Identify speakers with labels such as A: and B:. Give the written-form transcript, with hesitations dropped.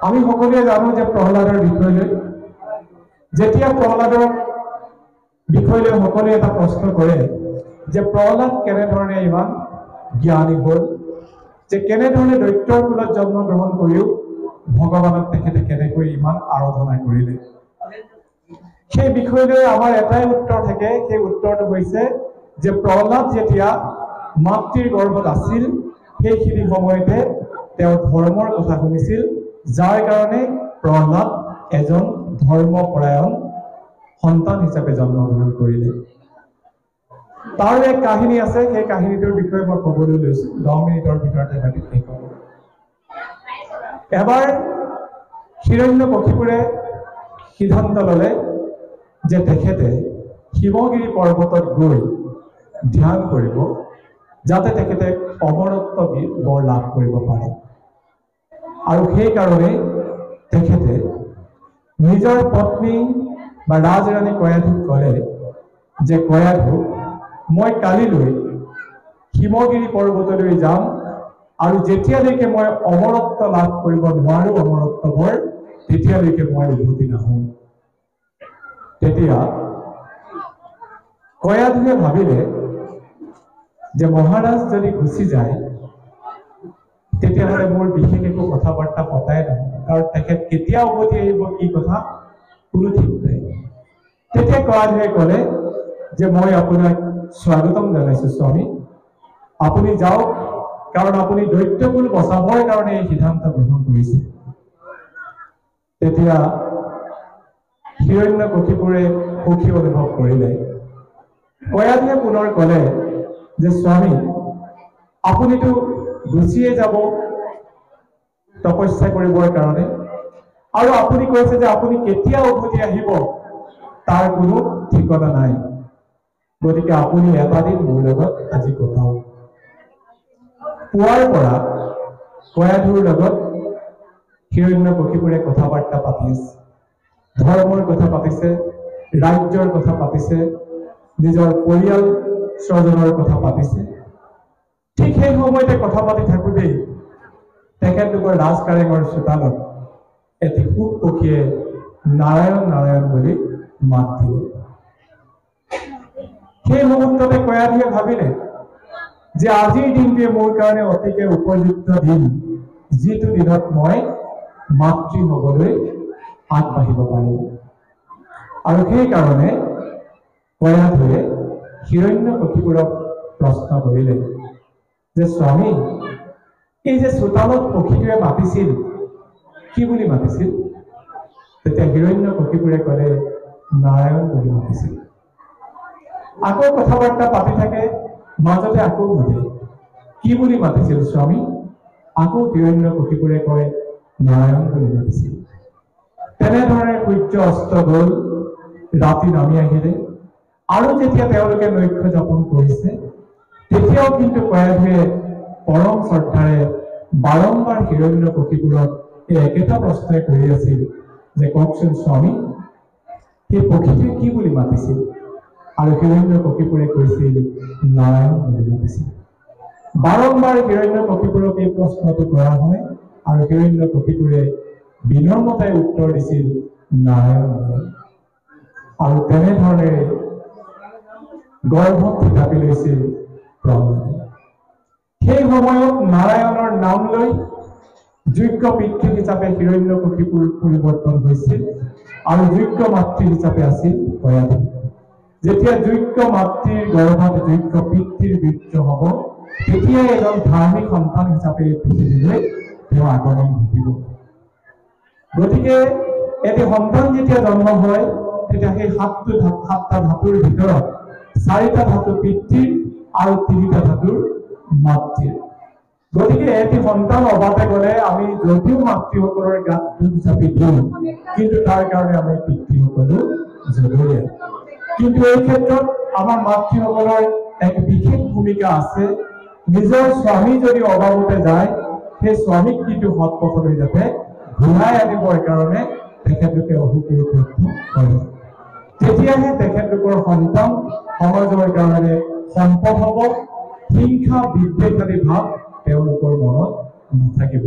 A: আমি সকলোৱে জানো যে প্ৰহ্লাদৰ বিষয়লৈ যেতিয়া প্ৰহ্লাদৰ বিষয়লৈ সকলোৱে এটা প্ৰশ্ন কৰে যে প্ৰহ্লাদ কেনেধৰণে ইমান জ্ঞানী হ'ল, যে কেনেধৰণে দৈত্যৰ কুলত জন্ম গ্ৰহণ কৰিও ভগৱানক তেখেতে কেনেকৈ ইমান আৰাধনা কৰিলে। সেই বিষয়লৈ আমাৰ এটাই উত্তৰ থাকে, সেই উত্তৰটো হৈছে যে প্ৰহ্লাদ যেতিয়া মাতৃৰ গৰ্ভত আছিল সেইখিনি সময়তে তেওঁ ধৰ্মৰ কথা শুনিছিল, যাৰ কাৰণে প্ৰহ্লাদ এজন ধৰ্মপৰায়ণ সন্তান হিচাপে জন্মগ্ৰহণ কৰিলে। তাৰ এক কাহিনী আছে, সেই কাহিনীটোৰ বিষয়ে মই ক'বলৈ লৈছো, 10 মিনিটৰ ভিতৰতে হয়তো শেষ হ'ব। এবাৰ হিৰণ্যকশিপুৰে সিদ্ধান্ত ল'লে যে তেখেতে হিমগিৰি পৰ্বতত গৈ ধ্যান কৰিব, যাতে তেখেতে অমৰত্ব বৰ লাভ কৰিব পাৰে। আৰু সেইকাৰণে তেখেতে নিজৰ পত্নী বা ৰাজৰাণী কয়াধুক ক'লে যে কয়াধু, মই কালিলৈ হিমগিৰি পৰ্বতলৈ যাম আৰু যেতিয়ালৈকে মই অমৰত্ব লাভ কৰিব নোৱাৰো অমৰত্বৰ, তেতিয়ালৈকে মই উভতি নাহোঁ। তেতিয়া কয়াধুৱে ভাবিলে যে মহাৰাজ যদি গুচি যায় তেতিয়াহ'লে মোৰ বিশেষ একো কথা বাৰ্তা পতাই নহয়, কাৰণ তেখেত কেতিয়া উভতি আহিব কি কথা কোনো ঠিক নাই। তেতিয়া কয়াধুৱে ক'লে যে মই আপোনাক স্বাগতম জনাইছো স্বামী, আপুনি যাওক, কাৰণ আপুনি দৈত্যকুল বচাবৰ কাৰণে এই সিদ্ধান্ত গ্ৰহণ কৰিছে। তেতিয়া হিৰণ্যকশিপুৰে সুখী অনুভৱ কৰিলে। কয়াধুৱে পুনৰ ক'লে যে স্বামী, আপুনিতো গুচিয়ে যাব তপস্যা কৰিবৰ কাৰণে, আৰু আপুনি কৈছে যে আপুনি কেতিয়া উভতি আহিব তাৰ কোনো ঠিকনা নাই, গতিকে আপুনি এটা দিন মোৰ লগত আজি কটাওক। পুৱাৰ পৰা কয়াধুৰ লগত হিৰণ্যকশিপুৰে কথা বাৰ্তা পাতি আছে, ধৰ্মৰ কথা পাতিছে, ৰাজ্যৰ কথা পাতিছে, নিজৰ পৰিয়াল স্বজনৰ কথা পাতিছে। ঠিক সেই সময়তে কথা পাতি থাকোঁতেই তেখেতলোকৰ ৰাজকাৰেঙৰ চোতালত এটি সুখ পক্ষীয়ে নাৰায়ণ নাৰায়ণ বুলি মাত দিলে। সেই মুহূৰ্ততে কয়াধুৱে ভাবিলে যে আজিৰ দিনটোৱে মোৰ কাৰণে অতিকে উপযুক্ত দিন, যিটো দিনত মই মাতৃ হ'বলৈ আগবাঢ়িব পাৰিম। আৰু সেইকাৰণে কয়াধুৱে হিৰণ্যকশিপুৰক প্ৰশ্ন কৰিলে যে স্বামী, এই যে চোতালত পক্ষীটোৱে মাতিছিল কি বুলি মাতিছিল? তেতিয়া হিৰণ্যকশিপুৰে ক'লে নাৰায়ণ বুলি মাতিছিল। আকৌ কথা বাৰ্তা পাতি থাকে, মাজতে আকৌ সুধে কি বুলি মাতিছিল স্বামী? আকৌ হিৰণ্যকশিপুৰে কয় নাৰায়ণ বুলি মাতিছিল। তেনেধৰণে সূৰ্য অস্ত গ'ল, ৰাতি নামি আহিলে, আৰু যেতিয়া তেওঁলোকে নৈক্য যাপন কৰিছে তেতিয়াও কিন্তু কয়াধুৱে পৰম শ্ৰদ্ধাৰে বাৰম্বাৰ হিৰণ্যকশিপুৰক এই একেটা প্ৰশ্নই কৰি আছিল যে কওকচোন স্বামী, সেই পক্ষীটোৱে কি বুলি মাতিছিল? আৰু হিৰণ্যকশিপুৰে কৈছিল নাৰায়ণ বুলি মাতিছিল। বাৰম্বাৰ হিৰণ্যকশিপুৰক এই প্ৰশ্নটো কৰা হয়, আৰু হিৰণ্যকশিপুৰে বিনম্ৰতাই উত্তৰ দিছিল নাৰায়ণ বুলি। আৰু তেনেধৰণে গৰ্ভত থিতাপি লৈছিল প্ৰহ্লাদে। সেই সময়ত নাৰায়ণৰ নাম লৈ যোগ্য পিতৃ হিচাপে হিৰণ্যকশিপুৰ পৰিৱৰ্তন হৈছিল, আৰু যোগ্য মাতৃ হিচাপে আছিল কয়াধু। যেতিয়া যোগ্য মাতৃৰ গৰ্ভত যোগ্য পিতৃৰ বীৰ্য হ'ব, তেতিয়াই এজন ধাৰ্মিক সন্তান হিচাপে পৃথিৱীলৈ তেওঁ আগমন ঘটিব। গতিকে এটি সন্তান যেতিয়া জন্ম হয়, তেতিয়া সেই সাতটা ধাতুৰ ভিতৰত 4টা ধাতু পিতৃৰ আৰু 3টা ধাতুৰ মাতৃৰ। গতিকে এটি সন্তান অবাতে গ'লে আমি যদিও মাতৃসকলৰ গাত দুখ চাপি দিওঁ, কিন্তু তাৰ কাৰণে আমি পিতৃসকলো জগৰীয়া। কিন্তু এই ক্ষেত্ৰত আমাৰ মাতৃসকলৰ এক বিশেষ ভূমিকা আছে। নিজৰ স্বামী যদি অবাবতে যায়, সেই স্বামীক কিন্তু সৎ পথলৈ যাতে ঘূৰাই আনিবৰ কাৰণে তেখেতলোকে অহুপুৰুষ কৰে। তেতিয়াহে তেখেতলোকৰ সন্তান সমাজৰ কাৰণে সম্পদ হ'ব, হিংসা বিদ্বেষ আদি ভাৱ তেওঁলোকৰ মনত নাথাকিব।